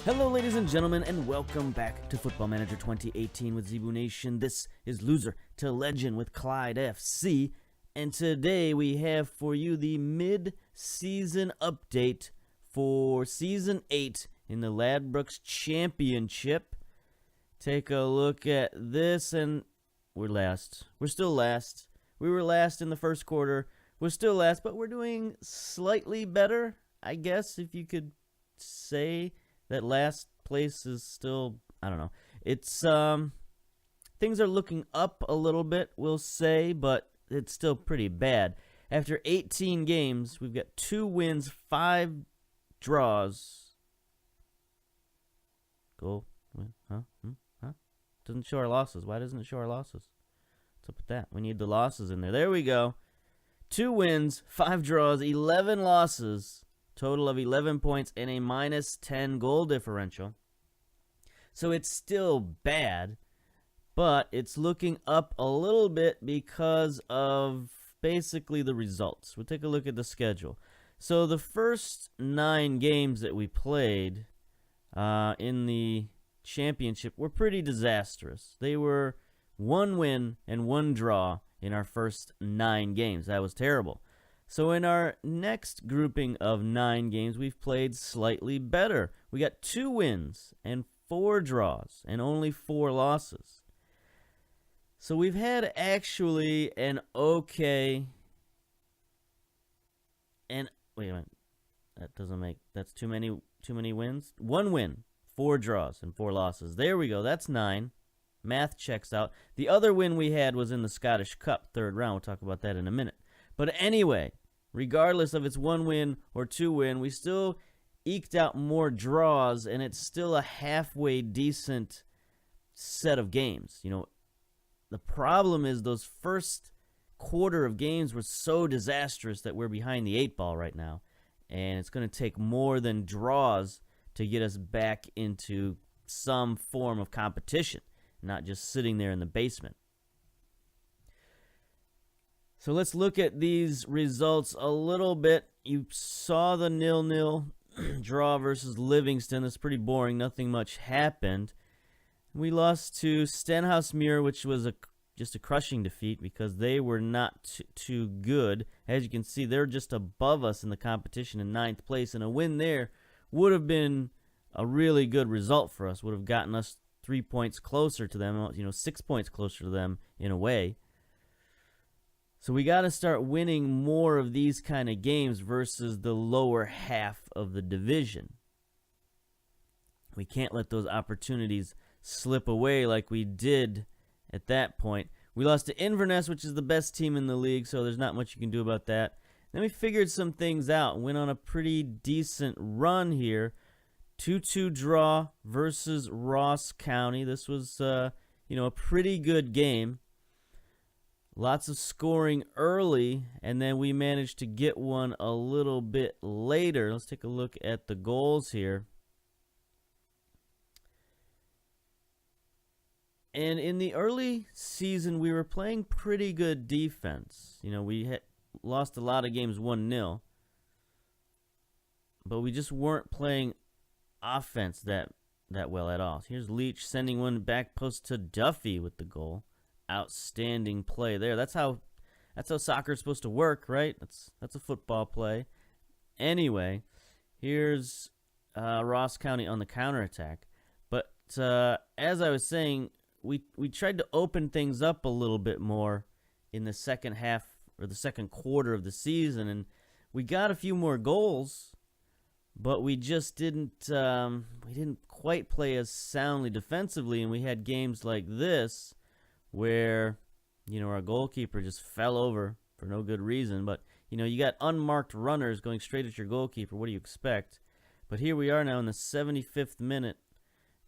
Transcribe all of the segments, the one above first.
Hello, ladies and gentlemen, and welcome back to Football Manager 2018 with Zebu Nation. This is Loser to Legend with CLYDE FC, and today we have for you the mid-season update for Season 8 in the Ladbrokes Championship. Take a look at this, and we're last. We're still last. We were last in the first quarter. We're still last, but we're doing slightly better, I guess, if you could say that last place is still, I don't know. It's, things are looking up a little bit, we'll say, but it's still pretty bad. After 18 games, we've got 2 wins, 5 draws. Go, huh? Doesn't show our losses. Why doesn't it show our losses? What's up with that? We need the losses in there. There we go. 2 wins, 5 draws, 11 losses. Total of 11 points and a minus 10 goal differential. So it's still bad, but it's looking up a little bit because of basically the results. We'll take a look at the schedule. So the first 9 games that we played in the championship were pretty disastrous. They were 1 win and 1 draw in our first 9 games. That was terrible. So in our next grouping of 9 games, we've played slightly better. We got 2 wins and 4 draws and only 4 losses. So we've had actually an okay, and wait a minute, that doesn't make, that's too many wins. 1 win, 4 draws and 4 losses. There we go. That's 9. Math checks out. The other win we had was in the Scottish Cup, 3rd round. We'll talk about that in a minute. But anyway, regardless of it's 1 win or 2 win, we still eked out more draws, and it's still a halfway decent set of games. You know, the problem is those first quarter of games were so disastrous that we're behind the 8 ball right now, and it's going to take more than draws to get us back into some form of competition, not just sitting there in the basement. So let's look at these results a little bit. You saw the 0-0 draw versus Livingston. That's pretty boring. Nothing much happened. We lost to Stenhousemuir, which was just a crushing defeat because they were not too good. As you can see, they're just above us in the competition in 9th place, and a win there would have been a really good result for us. Would have gotten us 3 points closer to them, 6 points closer to them in a way. So we got to start winning more of these kind of games versus the lower half of the division. We can't let those opportunities slip away like we did at that point. We lost to Inverness, which is the best team in the league, so there's not much you can do about that. Then we figured some things out and went on a pretty decent run here. 2-2 draw versus Ross County. This was, a pretty good game. Lots of scoring early, and then we managed to get one a little bit later. Let's take a look at the goals here. And in the early season, we were playing pretty good defense. We had lost a lot of games 1-0, but we just weren't playing offense that well at all. Here's Leach sending one back post to Duffy with the goal. Outstanding play there. That's how soccer is supposed to work, right? That's a football play. Anyway, here's Ross County on the counterattack. But as I was saying, we tried to open things up a little bit more in the second half or the second quarter of the season, and we got a few more goals, but we just didn't quite play as soundly defensively, and we had games like this where, our goalkeeper just fell over for no good reason. But, you got unmarked runners going straight at your goalkeeper. What do you expect? But here we are now in the 75th minute.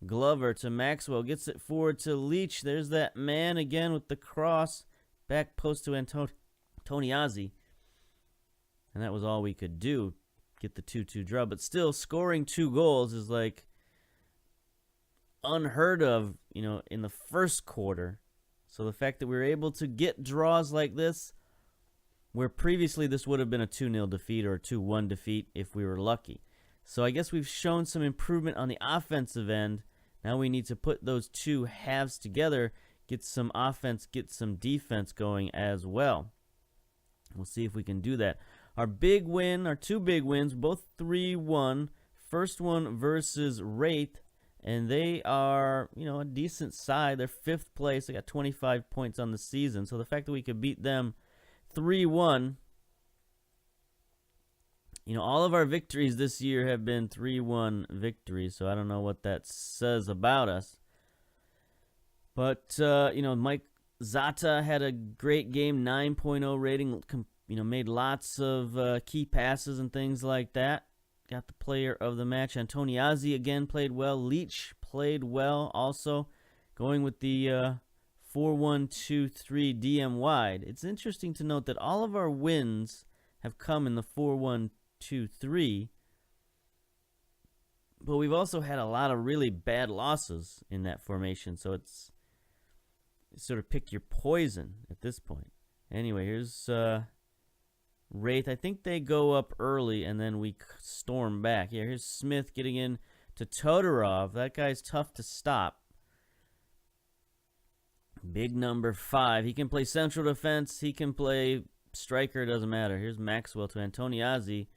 Glover to Maxwell. Gets it forward to Leach. There's that man again with the cross. Back post to Antoniazzi. And that was all we could do. Get the 2-2 draw. But still, scoring 2 goals is like unheard of, in the first quarter. So the fact that we were able to get draws like this, where previously this would have been a 2-0 defeat or a 2-1 defeat if we were lucky. So I guess we've shown some improvement on the offensive end. Now we need to put those two halves together, get some offense, get some defense going as well. We'll see if we can do that. Our big win, our two big wins, both 3-1. First one versus Wraith, and they are, a decent side. They're 5th place. They got 25 points on the season. So the fact that we could beat them 3-1, all of our victories this year have been 3-1 victories. So I don't know what that says about us. But, Mike Zata had a great game, 9.0 rating, made lots of key passes and things like that. Got the player of the match. Antoniazzi again played well. Leach played well also, going with the 4-1-2-3 DM wide. It's interesting to note that all of our wins have come in the 4-1-2-3, but we've also had a lot of really bad losses in that formation, so it's sort of pick your poison at this point. Anyway, here's Wraith. I think they go up early and then we storm back. Yeah, here's Smith getting in to Todorov. That guy's tough to stop. Big number 5. He can play central defense. He can play striker. Doesn't matter. Here's Maxwell to Antoniazzi.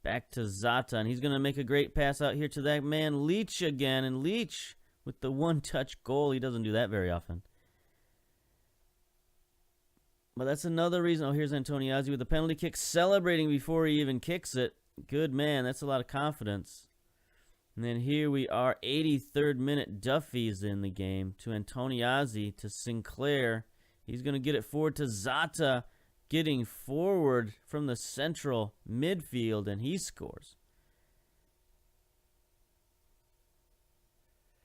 Back to Zata. And he's going to make a great pass out here to that man Leach again. And Leach with the one-touch goal. He doesn't do that very often. But that's another reason. Oh, here's Antoniazzi with the penalty kick, celebrating before he even kicks it. Good man. That's a lot of confidence. And then here we are, 83rd minute. Duffy's in the game to Antoniazzi, to Sinclair. He's going to get it forward to Zata, getting forward from the central midfield, and he scores.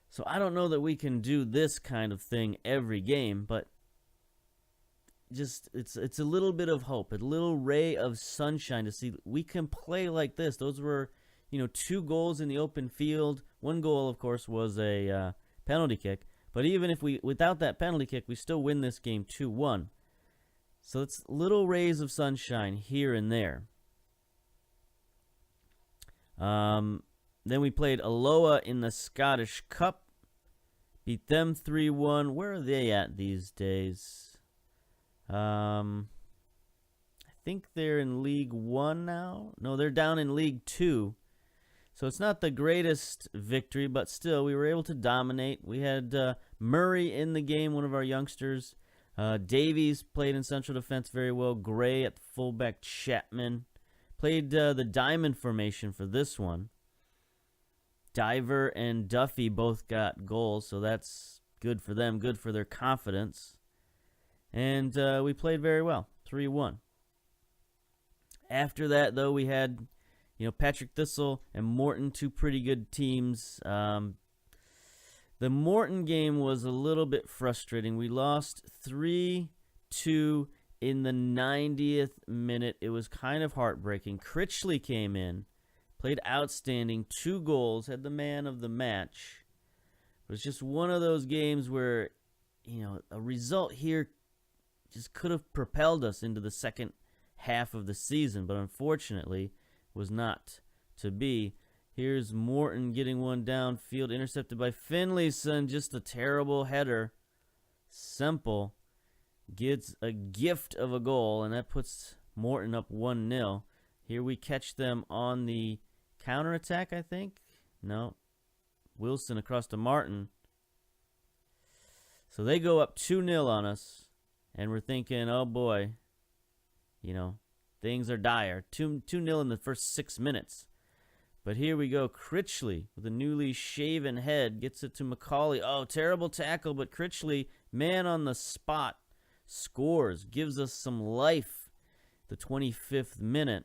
So I don't know that we can do this kind of thing every game, but just it's a little bit of hope, a little ray of sunshine to see we can play like this. Those were, 2 goals in the open field. 1 goal, of course, was a penalty kick. But even if without that penalty kick, we still win this game 2-1. So it's little rays of sunshine here and there. Then we played Alloa in the Scottish Cup. Beat them 3-1. Where are they at these days? I think they're in League 1 now. No, they're down in League 2. So it's not the greatest victory, but still, we were able to dominate. We had Murray in the game, one of our youngsters. Davies played in central defense very well. Gray at fullback. Chapman played the diamond formation for this one. Diver and Duffy both got goals, so that's good for them, good for their confidence. And we played very well, 3-1. After that, though, we had, Patrick Thistle and Morton, 2 pretty good teams. The Morton game was a little bit frustrating. We lost 3-2 in the 90th minute. It was kind of heartbreaking. Critchley came in, played outstanding, 2 goals, had the man of the match. It was just one of those games where, a result here just could have propelled us into the second half of the season, but unfortunately was not to be. Here's Morton getting one downfield, intercepted by Finlayson. Just a terrible header. Semple gets a gift of a goal, and that puts Morton up 1-0. Here we catch them on the counterattack, I think. No. Wilson across to Martin. So they go up 2-0 on us. And we're thinking, oh boy, things are dire. 2-0 in the first 6 minutes. But here we go. Critchley with a newly shaven head gets it to Macaulay. Oh, terrible tackle, but Critchley, man on the spot, scores, gives us some life. The 25th minute.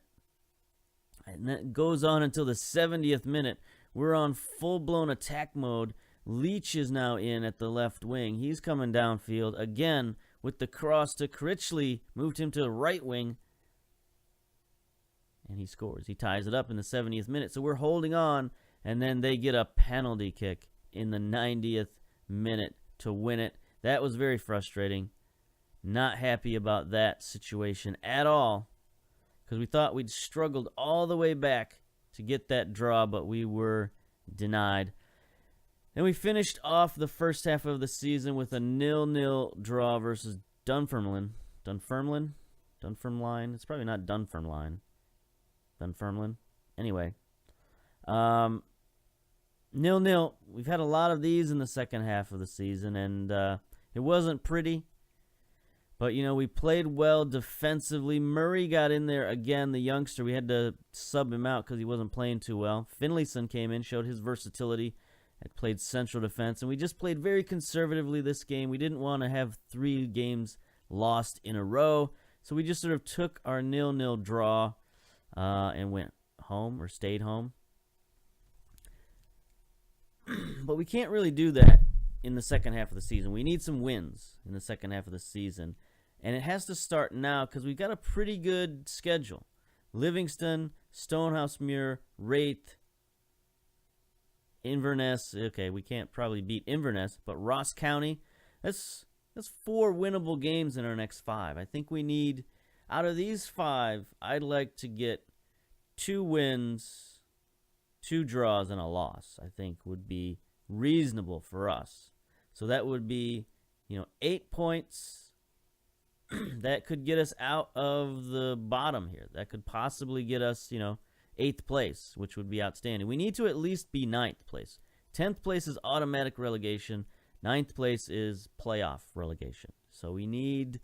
And that goes on until the 70th minute. We're on full-blown attack mode. Leach is now in at the left wing. He's coming downfield again with the cross to Critchley. Moved him to the right wing. And he scores. He ties it up in the 70th minute. So we're holding on. And then they get a penalty kick in the 90th minute to win it. That was very frustrating. Not happy about that situation at all. Because we thought we'd struggled all the way back to get that draw, but we were denied. And we finished off the first half of the season with a 0-0 draw versus Dunfermline. Dunfermline? It's probably not Dunfermline. Dunfermline. Anyway. 0-0. We've had a lot of these in the second half of the season, and it wasn't pretty. But, we played well defensively. Murray got in there again, the youngster. We had to sub him out because he wasn't playing too well. Finlayson came in, showed his versatility, and played central defense. And we just played very conservatively this game. We didn't want to have 3 games lost in a row. So we just sort of took our 0-0 draw and went home or stayed home. But we can't really do that in the second half of the season. We need some wins in the second half of the season. And it has to start now because we've got a pretty good schedule. Livingston, Stonehousemuir, Wraith, Inverness. Okay, we can't probably beat Inverness, but Ross County. That's 4 winnable games in our next 5. I think we need, out of these 5, I'd like to get 2 wins, 2 draws, and a loss. I think would be reasonable for us. So that would be, 8 points. That could get us out of the bottom here. That could possibly get us, 8th place, which would be outstanding. We need to at least be 9th place. 10th place is automatic relegation. 9th place is playoff relegation. So we need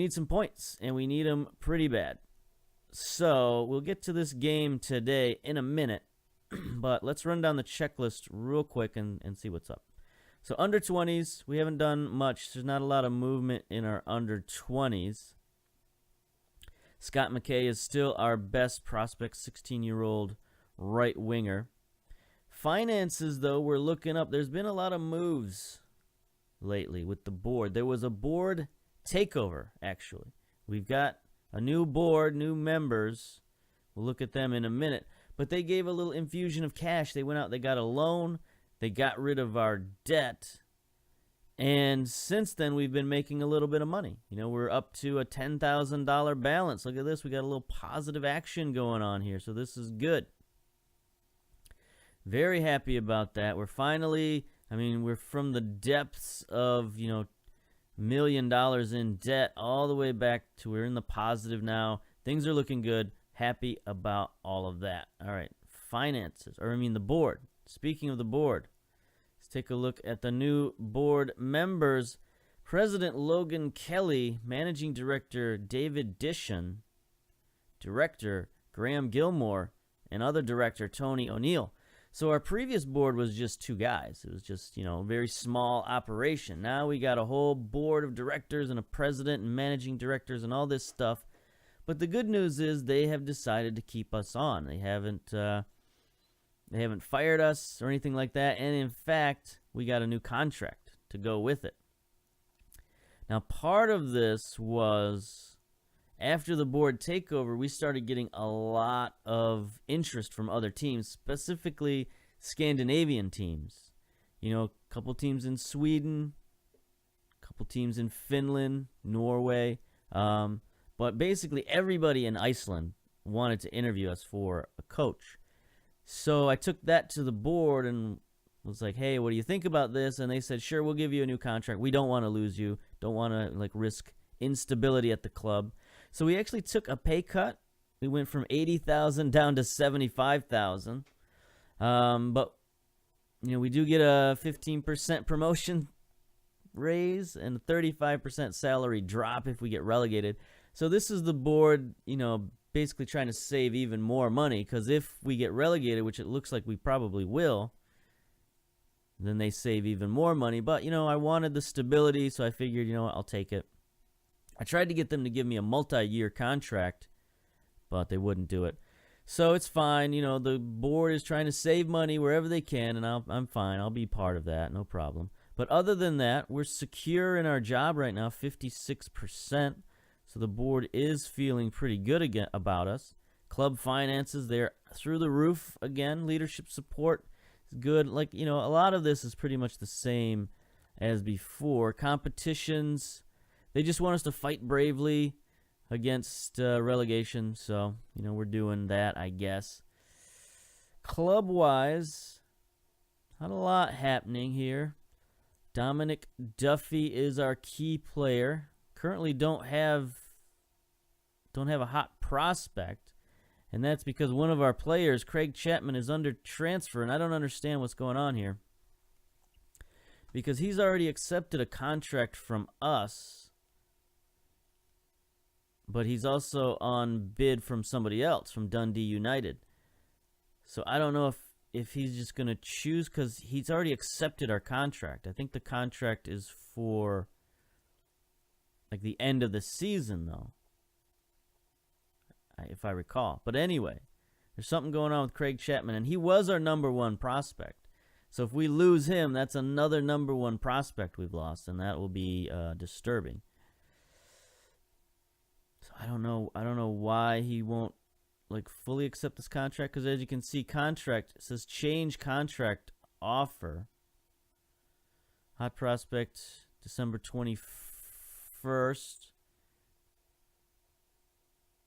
some points, and we need them pretty bad. So we'll get to this game today in a minute, but let's run down the checklist real quick and see what's up. So under 20s, we haven't done much. There's not a lot of movement in our under 20s. Scott McKay is still our best prospect, 16-year-old right winger. Finances, though, we're looking up. There's been a lot of moves lately with the board. There was a board takeover, actually. We've got a new board, new members. We'll look at them in a minute. But they gave a little infusion of cash. They went out, they got a loan. They got rid of our debt. And since then, we've been making a little bit of money. We're up to a $10,000 balance. Look at this. We got a little positive action going on here. So this is good. Very happy about that. We're finally, we're from the depths of, $1 million in debt all the way back to we're in the positive now. Things are looking good. Happy about all of that. All right. Finances, the board. Speaking of the board, let's take a look at the new board members. President Logan Kelly, Managing Director David Dishon, Director Graham Gilmore, and other Director Tony O'Neill. So our previous board was just 2 guys. It was just, a very small operation. Now we got a whole board of directors and a president and managing directors and all this stuff. But the good news is they have decided to keep us on. They haven't fired us or anything like that. And in fact, we got a new contract to go with it. Now, part of this was after the board takeover, we started getting a lot of interest from other teams, specifically Scandinavian teams. A couple teams in Sweden, a couple teams in Finland, Norway. But basically everybody in Iceland wanted to interview us for a coach. So I took that to the board and was like, hey, what do you think about this? And they said, sure, we'll give you a new contract. We don't want to lose you. Don't want to risk instability at the club. So we actually took a pay cut. We went from $80,000 down to $75,000. But we do get a 15% promotion raise and a 35% salary drop if we get relegated. So this is the board, basically trying to save even more money, because if we get relegated, which it looks like we probably will, then they save even more money. But, I wanted the stability, so I figured, I'll take it. I tried to get them to give me a multi-year contract, but they wouldn't do it. So it's fine. The board is trying to save money wherever they can, and I'm fine. I'll be part of that, no problem. But other than that, we're secure in our job right now, 56%. So the board is feeling pretty good again about us. Club finances, they're through the roof again. Leadership support is good. A lot of this is pretty much the same as before. Competitions, they just want us to fight bravely against relegation. So, we're doing that, I guess. Club-wise, not a lot happening here. Dominic Duffy is our key player. Currently don't have a hot prospect, and that's because one of our players, Craig Chapman, is under transfer, and I don't understand what's going on here. Because he's already accepted a contract from us, but he's also on bid from somebody else, from Dundee United. So I don't know if he's just going to choose, because he's already accepted our contract. I think the contract is for like the end of the season, though, if I recall. But anyway, there's something going on with Craig Chapman, and he was our #1 prospect. So if we lose him, that's another #1 prospect we've lost, and that will be disturbing. So I don't know why he won't like fully accept this contract, because as you can see, contract, it says change contract offer. Hot prospect December 21st.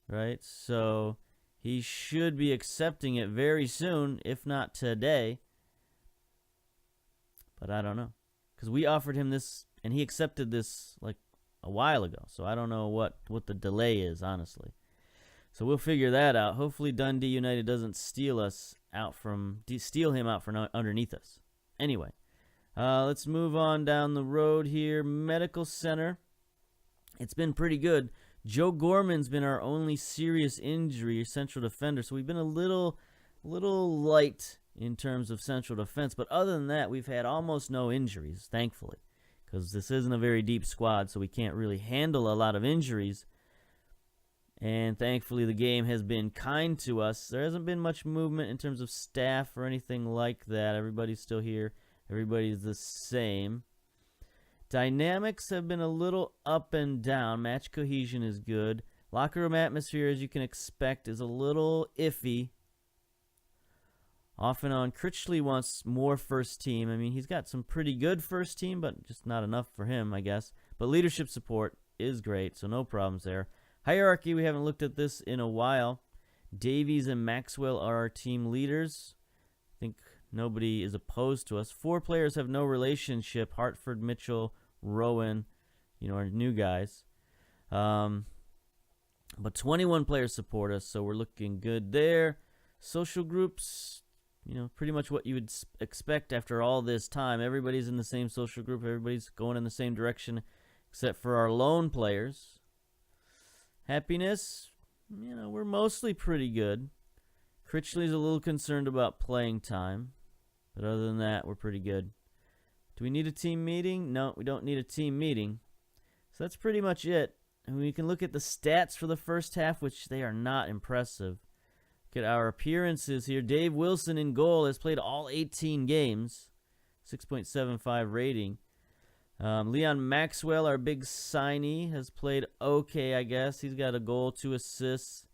Right? So he should be accepting it very soon, if not today. But I don't know, because we offered him this, and he accepted this like a while ago. So I don't know what the delay is, honestly. So we'll figure that out. Hopefully Dundee United doesn't steal him out from underneath us. Anyway, let's move on down the road here. Medical Center. It's been pretty good. Joe Gorman's been our only serious injury, central defender. So we've been a little light in terms of central defense. But other than that, we've had almost no injuries, thankfully, because this isn't a very deep squad, so we can't really handle a lot of injuries. And thankfully, the game has been kind to us. There hasn't been much movement in terms of staff or anything like that. Everybody's still here. Everybody's the same. Dynamics have been a little up and down. Match cohesion is good. Locker room atmosphere, as you can expect, is a little iffy. Off and on. Critchley wants more first team. I mean, he's got some pretty good first team, but just not enough for him, I guess. But leadership support is great, so no problems there. Hierarchy, we haven't looked at this in a while. Davies and Maxwell are our team leaders. I think nobody is opposed to us. 4 players have no relationship. Hartford, Mitchell, Rowan, our new guys. But 21 players support us, so we're looking good there. Social groups, pretty much what you would expect after all this time. Everybody's in the same social group. Everybody's going in the same direction, except for our lone players. Happiness, we're mostly pretty good. Critchley's a little concerned about playing time, but other than that, we're pretty good. Do we need a team meeting? No, we don't need a team meeting. So that's pretty much it. And we can look at the stats for the first half, which they are not impressive. Look at our appearances here. Dave Wilson in goal has played all 18 games. 6.75 rating. Leon Maxwell, our big signee, has played okay, I guess. He's got a goal, 2 assists,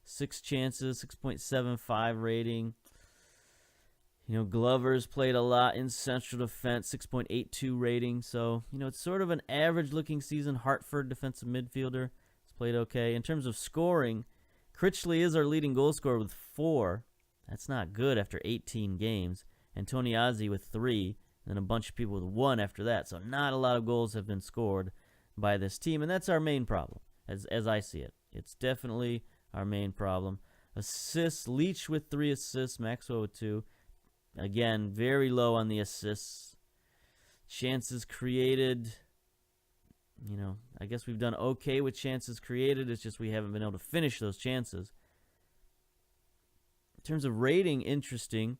6 chances, 6.75 rating. Glover's played a lot in central defense, 6.82 rating. So, it's sort of an average-looking season. Hartford, defensive midfielder, has played okay. In terms of scoring, Critchley is our leading goal scorer with 4. That's not good after 18 games. And Tony Ozzie with 3. And a bunch of people with 1 after that. So not a lot of goals have been scored by this team. And that's our main problem, as I see it. It's definitely our main problem. Assists, Leach with 3 assists, Maxwell with 2. Again, very low on the assists. Chances created, I guess we've done okay with chances created. It's just we haven't been able to finish those chances. In terms of rating, interesting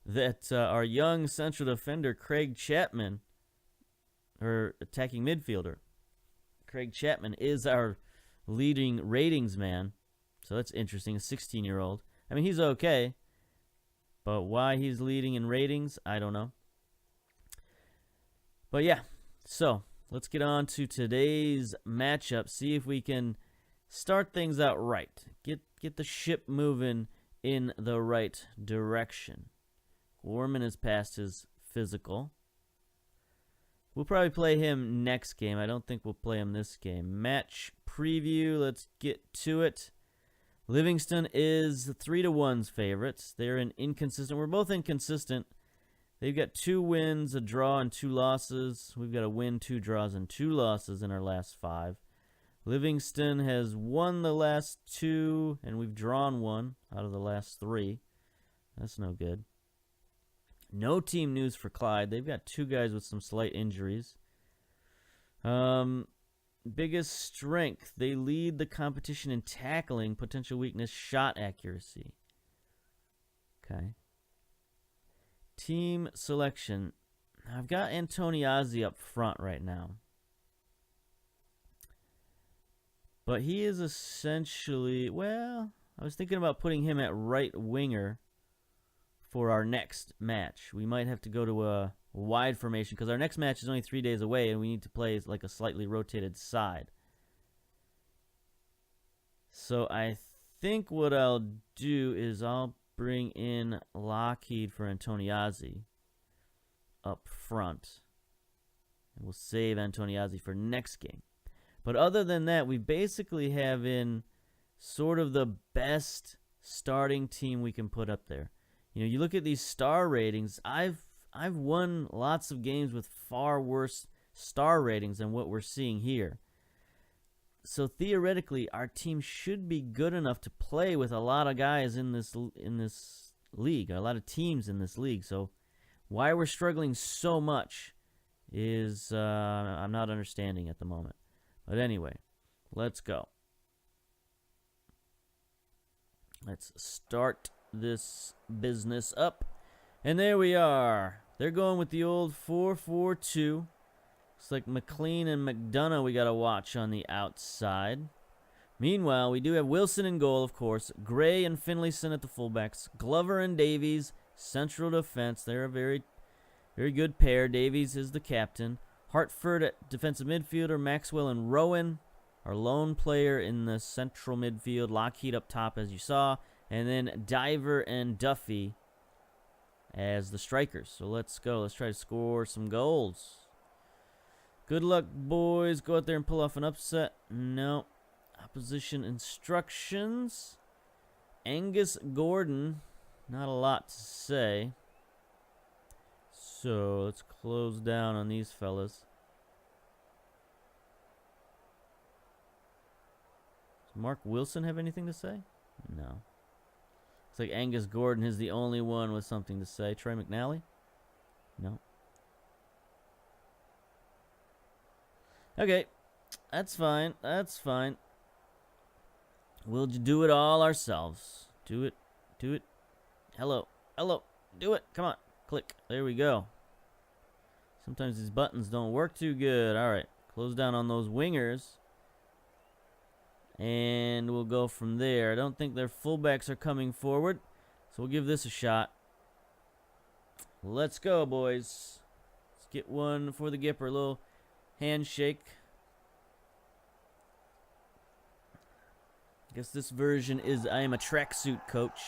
that our young central defender, Craig Chapman, or attacking midfielder, Craig Chapman, is our leading ratings man. So that's interesting, a 16-year-old. I mean, he's okay, but why he's leading in ratings, I don't know. But yeah, so let's get on to today's matchup, see if we can start things out right. Get the ship moving in the right direction. Gorman has passed his physical. We'll probably play him next game. I don't think we'll play him this game. Match preview. Let's get to it. Livingston is 3-1's favorites. They're inconsistent. We're both inconsistent. They've got 2 wins, a draw, and 2 losses. We've got a win, 2 draws, and 2 losses in our last 5. Livingston has won the last 2, and we've drawn 1 out of the last 3. That's no good. No team news for Clyde. They've got 2 guys with some slight injuries. Biggest strength. They lead the competition in tackling. Potential weakness, shot accuracy. Okay. Team selection. I've got Antoniazzi up front right now. But he is essentially, well, I was thinking about putting him at right winger for our next match. We might have to go to a wide formation because our next match is only 3 days away and we need to play like a slightly rotated side. So I think what I'll do is I'll bring in Lockheed for Antoniazzi up front. And we'll save Antoniazzi for next game. But other than that, we basically have in sort of the best starting team we can put up there. You know, you look at these star ratings. I've won lots of games with far worse star ratings than what we're seeing here. So theoretically, our team should be good enough to play with a lot of guys in this league, a lot of teams in this league. So why we're struggling so much is I'm not understanding at the moment. But anyway, let's go. Let's start this business up. And there we are. They're going with the old 4-4-2. Looks like McLean and McDonough we got to watch on the outside. Meanwhile, we do have Wilson in goal, of course. Gray and Finlayson at the fullbacks. Glover and Davies, central defense. They're a very, very good pair. Davies is the captain. Hartford at defensive midfielder. Maxwell and Rowan, our lone player in the central midfield. Lockheed up top, as you saw. And then Diver and Duffy as the strikers. So let's go. Let's try to score some goals. Good luck, boys. Go out there and pull off an upset. No. Opposition instructions. Angus Gordon. Not a lot to say. So let's close down on these fellas. Does Mark Wilson have anything to say? No. Looks like Angus Gordon is the only one with something to say. Troy McNally? No. Okay. That's fine. That's fine. We'll do it all ourselves. Do it. Do it. Hello. Hello. Do it. Come on. Click. There we go. Sometimes these buttons don't work too good. All right. Close down on those wingers. And we'll go from there. I don't think their fullbacks are coming forward. So we'll give this a shot. Let's go, boys. Let's get one for the Gipper. A little handshake. I guess this version is I am a tracksuit coach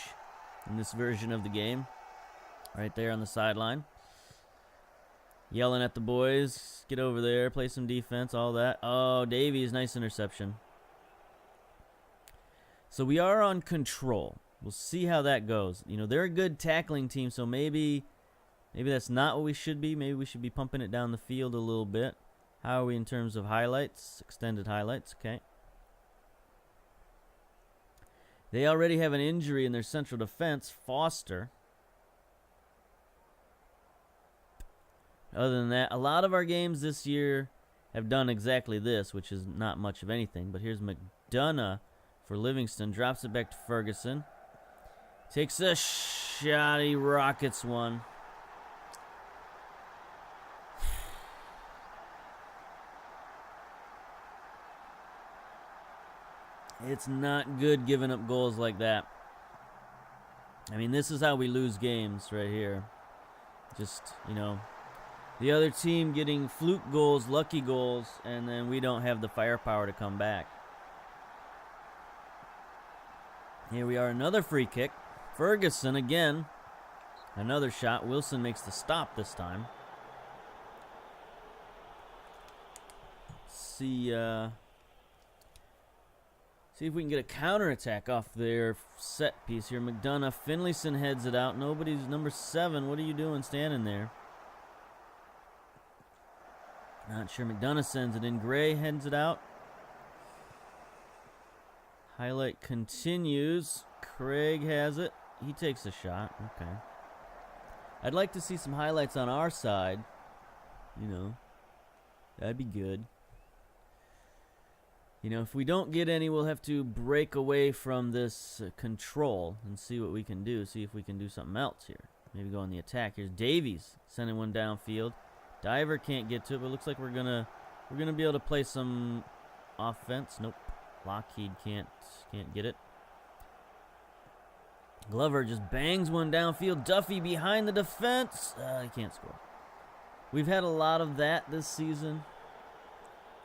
in this version of the game. Right there on the sideline. Yelling at the boys. Get over there. Play some defense. All that. Oh, Davies. Nice interception. So we are on control. We'll see how that goes. You know, they're a good tackling team, so maybe that's not what we should be. Maybe we should be pumping it down the field a little bit. How are we in terms of highlights? Extended highlights. Okay. They already have an injury in their central defense, Foster. Other than that, a lot of our games this year have done exactly this, which is not much of anything. But here's McDonough for Livingston. Drops it back to Ferguson. Takes a shot. He rockets one. It's not good giving up goals like that. I mean, this is how we lose games right here. Just, you know, the other team getting fluke goals, lucky goals, and then we don't have the firepower to come back. Here we are, another free kick. Ferguson again. Another shot. Wilson makes the stop this time. See if we can get a counterattack off their set piece here. McDonough, Finlayson heads it out. Nobody's number 7. What are you doing standing there? Not sure. McDonough sends it in. Gray heads it out. Highlight continues. Craig has it. He takes a shot. Okay. I'd like to see some highlights on our side. You know, that'd be good. You know, if we don't get any, we'll have to break away from this control and see what we can do. See if we can do something else here. Maybe go on the attack. Here's Davies sending one downfield. Diver can't get to it, but it looks like we're gonna be able to play some offense. Nope. Lockheed can't get it. Glover just bangs one downfield. Duffy behind the defense. He can't score. We've had a lot of that this season.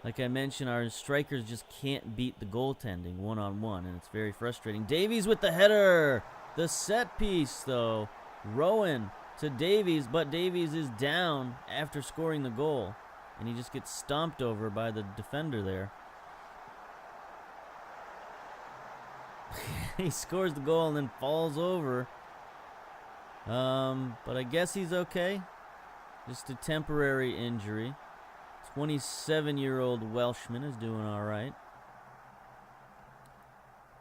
Like I mentioned, our strikers just can't beat the goaltending one-on-one, and it's very frustrating. Davies with the header. The set piece, though. Rowan to Davies, but Davies is down after scoring the goal, and he just gets stomped over by the defender there. He scores the goal and then falls over. But I guess he's okay. Just a temporary injury. 27-year-old Welshman is doing all right.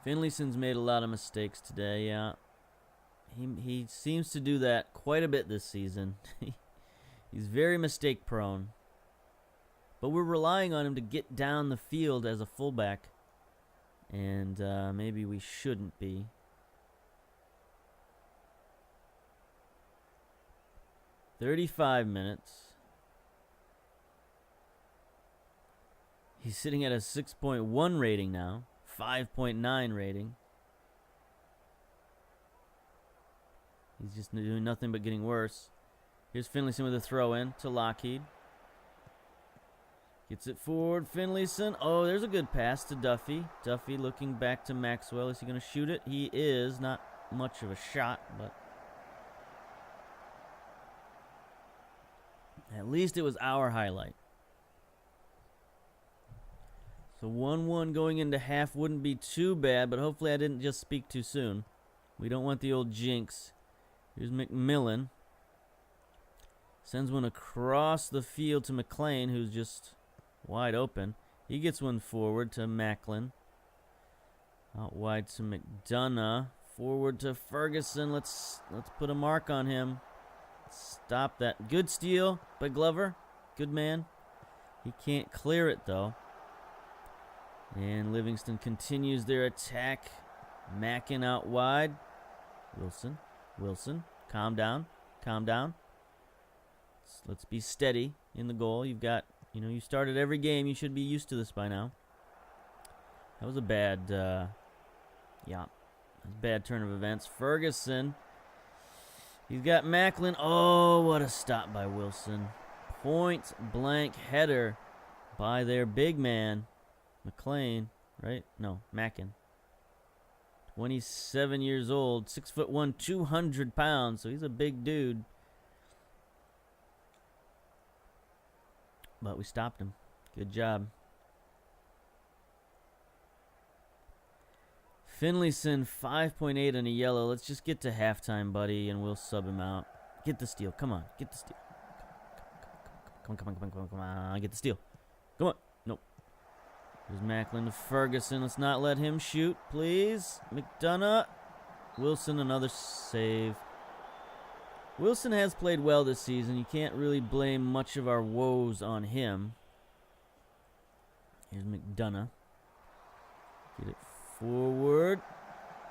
Finlayson's made a lot of mistakes today, yeah. He seems to do that quite a bit this season. He's very mistake-prone. But we're relying on him to get down the field as a fullback. And maybe we shouldn't be. "35 minutes. He's sitting at a 6.1 rating now. 5.9 rating. He's just doing nothing but getting worse. Here's Finlayson with a throw-in to Lockheed. Gets it forward, Finlayson. Oh, there's a good pass to Duffy. Duffy looking back to Maxwell. Is he going to shoot it? He is. Not much of a shot, but at least it was our highlight. So 1-1 going into half wouldn't be too bad, but hopefully I didn't just speak too soon. We don't want the old jinx. Here's McMillan. Sends one across the field to McLean, who's just wide open. He gets one forward to Macklin. Out wide to McDonough. Forward to Ferguson. Let's put a mark on him. Stop that. Good steal by Glover. Good man. He can't clear it, though. And Livingston continues their attack. Mackin out wide. Wilson. Calm down. Let's be steady in the goal. You've got, you started every game. You should be used to this by now. That was a bad, bad turn of events. Ferguson. He's got Macklin. Oh, what a stop by Wilson. Point blank header by their big man. McLean, right? No, Mackin. 27 years old, 6'1", 200 pounds, so he's a big dude. But we stopped him. Good job. Finlayson, 5.8 on a yellow. Let's just get to halftime, buddy, and we'll sub him out. Get the steal. Come on. Get the steal. Come on. Get the steal. Come on. Nope. There's Macklin to Ferguson. Let's not let him shoot, please. McDonough. Wilson, another save. Wilson has played well this season. You can't really blame much of our woes on him. Here's McDonough. Get it forward.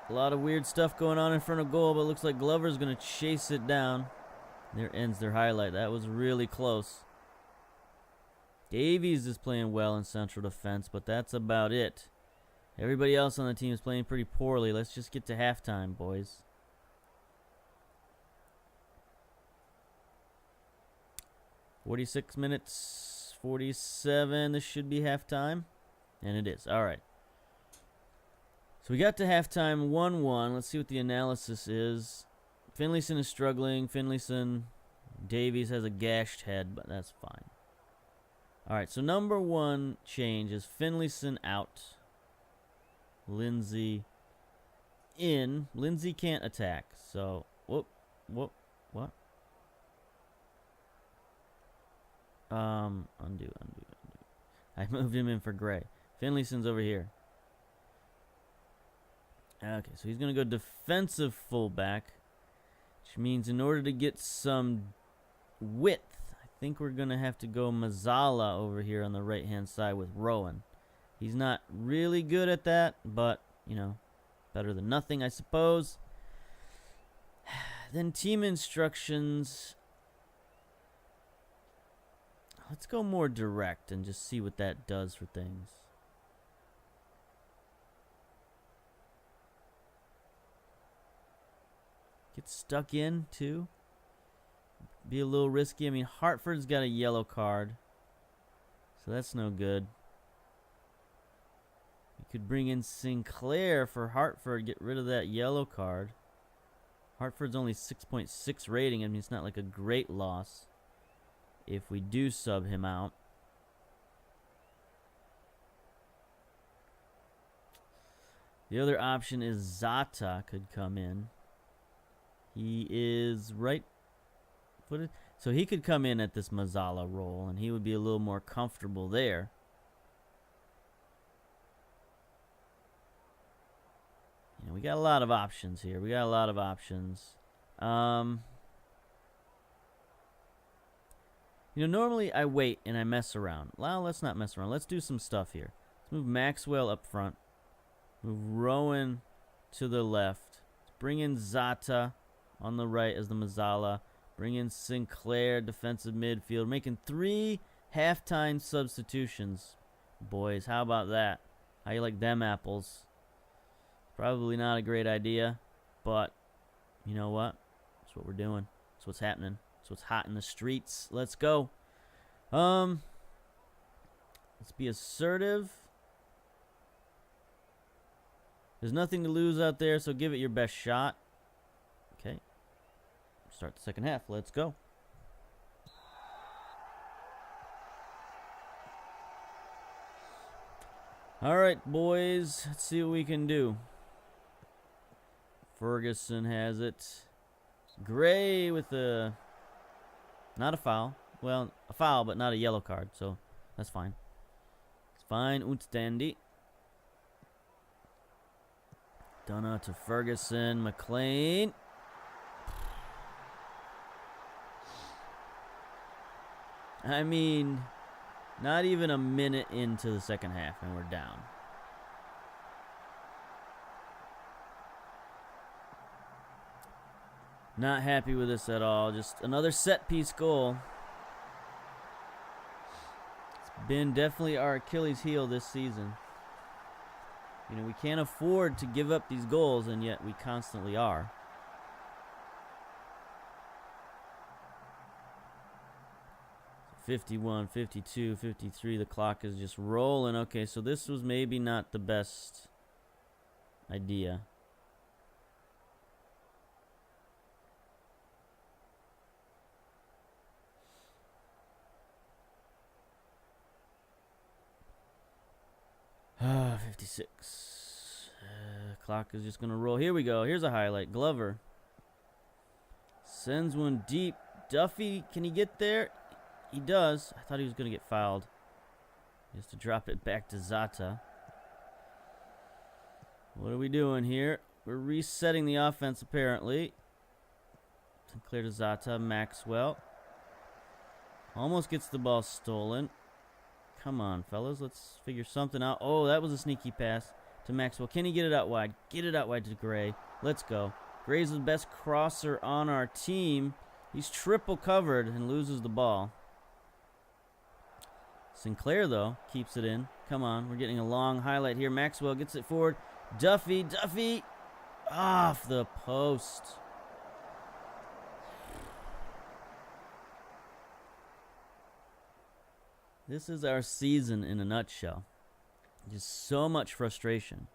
A lot of weird stuff going on in front of goal, but it looks like Glover's going to chase it down. There ends their highlight. That was really close. Davies is playing well in central defense, but that's about it. Everybody else on the team is playing pretty poorly. Let's just get to halftime, boys. "46 minutes, 47. This should be halftime. And it is. All right. So we got to halftime 1-1. Let's see what the analysis is. Finlayson is struggling. Davies has a gashed head, but that's fine. All right, so number one change is Finlayson out. Lindsay in. Lindsay can't attack. So, whoop. What? Undo. I moved him in for Gray. Finlayson's over here. Okay, so he's going to go defensive fullback, which means in order to get some width, I think we're going to have to go Mazzala over here on the right-hand side with Rowan. He's not really good at that, but, you know, better than nothing, I suppose. Then team instructions. Let's go more direct and just see what that does for things. Get stuck in, too. Be a little risky. I mean, Hartford's got a yellow card, so that's no good. You could bring in Sinclair for Hartford, get rid of that yellow card. Hartford's only 6.6 rating. I mean, it's not like a great loss if we do sub him out. The other option is Zata could come in. He is right-footed, so he could come in at this Mazzala role, and he would be a little more comfortable there. You know, we got a lot of options here. You know, normally I wait and I mess around. Well, let's not mess around. Let's do some stuff here. Let's move Maxwell up front. Move Rowan to the left. Let's bring in Zata on the right as the Mazzala. Bring in Sinclair, defensive midfield. Making 3 halftime substitutions. Boys, how about that? How you like them apples? Probably not a great idea, but you know what? That's what we're doing. That's what's happening. That's what's hot in the streets. Let's go. Let's be assertive. There's nothing to lose out there, so give it your best shot. Okay. Start the second half. Let's go. All right, boys. Let's see what we can do. Ferguson has it. Gray with a... not a foul. Well, a foul, but not a yellow card, so that's fine. It's fine. Outstanding. Dunna to Ferguson. McLean. I mean, not even a minute into the second half, and we're down. Not happy with this at all. Just another set-piece goal. It's been definitely our Achilles heel this season. You know, we can't afford to give up these goals, and yet we constantly are. So 51, 52, 53, the clock is just rolling. Okay, so this was maybe not the best idea. Ah, 56. Clock is just going to roll. Here we go. Here's a highlight. Glover sends one deep. Duffy, can he get there? He does. I thought he was going to get fouled. He has to drop it back to Zata. What are we doing here? We're resetting the offense, apparently. Sinclair to Zata. Maxwell. Almost gets the ball stolen. Come on, fellas. Let's figure something out. Oh, that was a sneaky pass to Maxwell. Can he get it out wide? Get it out wide to Gray. Let's go. Gray's the best crosser on our team. He's triple covered and loses the ball. Sinclair, though, keeps it in. Come on. We're getting a long highlight here. Maxwell gets it forward. Duffy. Off the post. This is our season in a nutshell. Just so much frustration.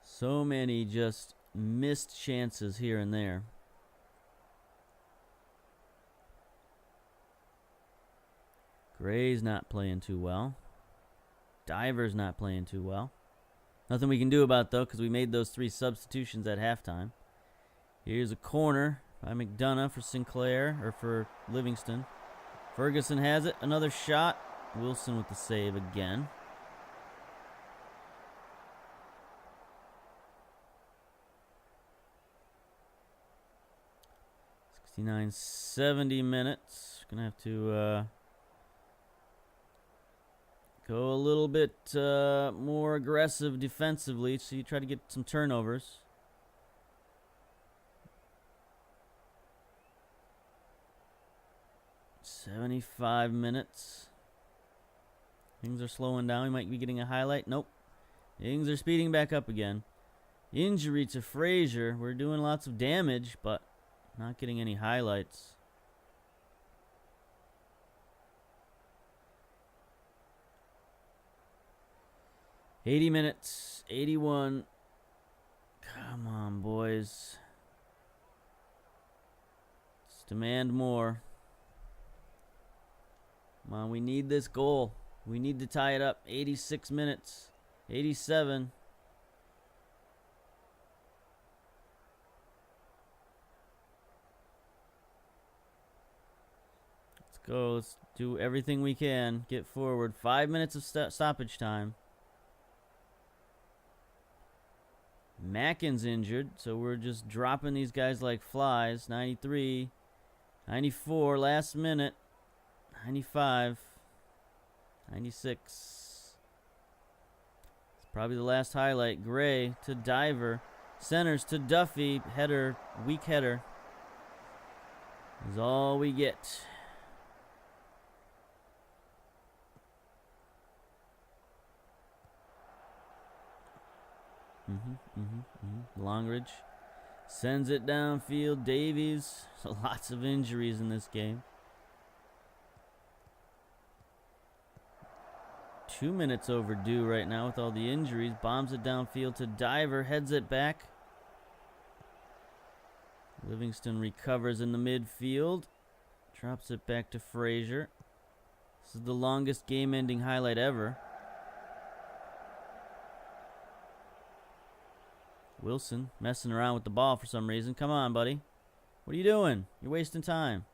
So many just missed chances here and there. Gray's not playing too well. Diver's not playing too well. Nothing we can do about, though, because we made those 3 substitutions at halftime. Here's a corner by McDonough for Sinclair, or for Livingston. Ferguson has it. Another shot. Wilson with the save again. '69, 70 minutes. Gonna have to go a little bit more aggressive defensively, so you try to get some turnovers. '75 minutes. Things are slowing down. We might be getting a highlight. Nope. Things are speeding back up again. Injury to Frazier. We're doing lots of damage, but not getting any highlights. '80 minutes. 81. Come on, boys. Let's demand more. Come on, we need this goal. We need to tie it up. 86 minutes. 87. Let's go. Let's do everything we can. Get forward. 5 minutes of stoppage time. Mackin's injured, so we're just dropping these guys like flies. 93. 94. Last minute. 95. 96. It's probably the last highlight. Gray to Diver. Centers to Duffy. Header. Weak header. Is all we get. Longridge sends it downfield. Davies. So lots of injuries in this game. 2 minutes overdue right now with all the injuries. Bombs it downfield to Diver. Heads it back. Livingston recovers in the midfield. Drops it back to Frazier. This is the longest game-ending highlight ever. Wilson messing around with the ball for some reason. Come on, buddy. What are you doing? You're wasting time.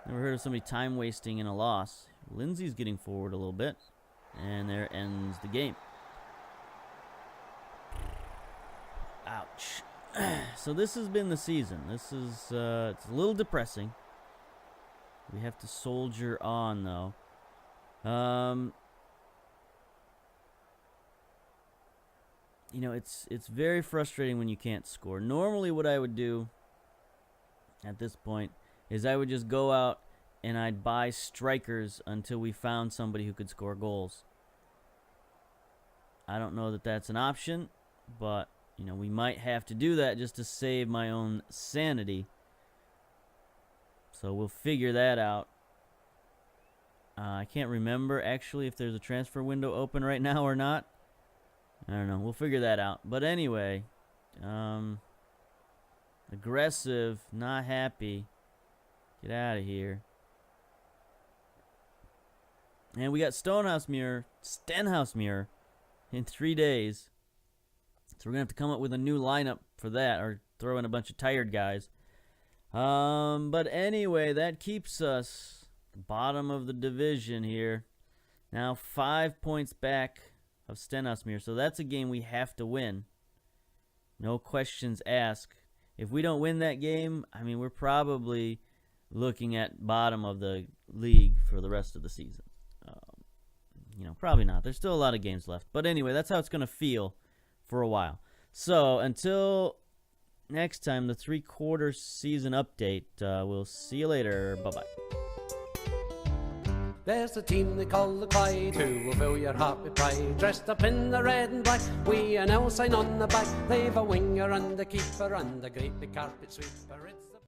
Never heard of somebody time wasting in a loss. Lindsay's getting forward a little bit. And there ends the game. Ouch. So this has been the season. This is it's a little depressing. We have to soldier on, though. You know, it's very frustrating when you can't score. Normally what I would do at this point is I would just go out and I'd buy strikers until we found somebody who could score goals. I don't know that that's an option, but, you know, we might have to do that just to save my own sanity. So we'll figure that out. I can't remember, actually, if there's a transfer window open right now or not. I don't know. We'll figure that out. But anyway, aggressive, not happy. Get out of here. And we got Stenhousemuir in 3 days. So we're going to have to come up with a new lineup for that, or throw in a bunch of tired guys. But anyway, that keeps us at the bottom of the division here. Now 5 points back of Stenhousemuir. So that's a game we have to win. No questions asked. If we don't win that game, I mean, we're probably looking at bottom of the league for the rest of the season. You know, probably not. There's still a lot of games left. But anyway, that's how it's going to feel for a while. So until next time, the 3/4 season update. We'll see you later. Bye-bye. There's a team they call the CLYDE, who will fill your heart with pride. Dressed up in the red and black, we are now sign on the back. They've a winger and a keeper and a great big carpet sweeper. It's the